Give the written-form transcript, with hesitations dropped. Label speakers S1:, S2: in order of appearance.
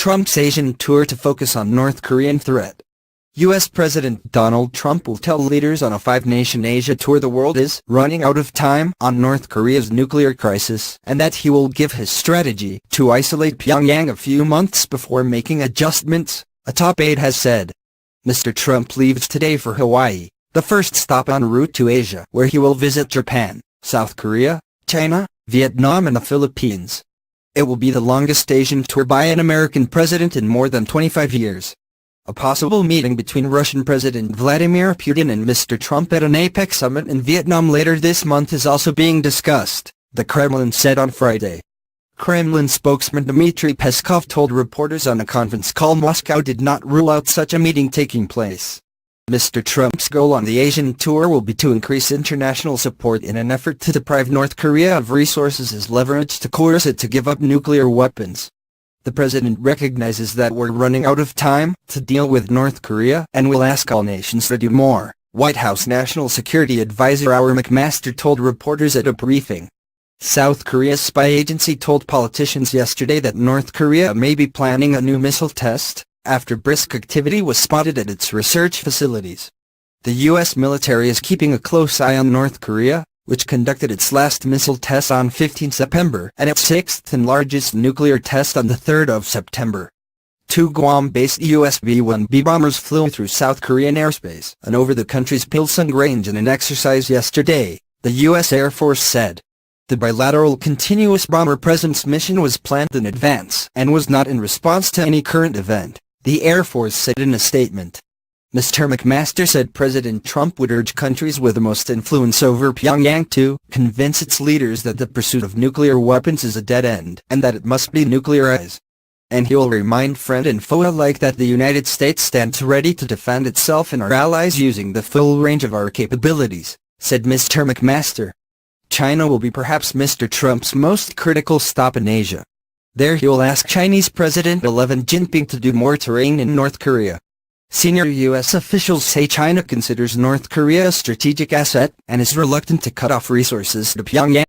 S1: Trump's Asian tour to focus on North Korean threat. U.S. President Donald Trump will tell leaders on a five-nation Asia tour the world is running out of time on North Korea's nuclear crisis and that he will give his strategy to isolate Pyongyang a few months before making adjustments, a top aide has said. Mr. Trump leaves today for Hawaii, the first stop en route to Asia, where he will visit Japan, South Korea, China, Vietnam and the Philippines. It will be the longest Asian tour by an American president in more than 25 years. A possible meeting between Russian President Vladimir Putin and Mr. Trump at an APEC summit in Vietnam later this month is also being discussed, the Kremlin said on Friday. Kremlin spokesman Dmitry Peskov told reporters on a conference call Moscow did not rule out such a meeting taking place. Mr. Trump's goal on the Asian tour will be to increase international support in an effort to deprive North Korea of resources as leverage to coerce it to give up nuclear weapons. The president recognizes that we're running out of time to deal with North Korea and will ask all nations to do more, White House National Security Advisor Howard McMaster told reporters at a briefing. South Korea's spy agency told politicians yesterday that North Korea may be planning a new missile test, after brisk activity was spotted at its research facilities. The U.S. military is keeping a close eye on North Korea, which conducted its last missile test on 15 September and its sixth and largest nuclear test on the 3rd of September. Two Guam-based U.S. B-1B bombers flew through South Korean airspace and over the country's Pilsung Range in an exercise yesterday, the U.S. Air Force said. The bilateral continuous bomber presence mission was planned in advance and was not in response to any current event, the Air Force said in a statement. Mr. McMaster said President Trump would urge countries with the most influence over Pyongyang to convince its leaders that the pursuit of nuclear weapons is a dead end and that it must be nuclearized. And he will remind friend and foe alike that the United States stands ready to defend itself and our allies using the full range of our capabilities, said Mr. McMaster. China will be perhaps Mr. Trump's most critical stop in Asia. There he will ask Chinese President Xi Jinping to do more to rein in North Korea. Senior U.S. officials say China considers North Korea a strategic asset and is reluctant to cut off resources to Pyongyang.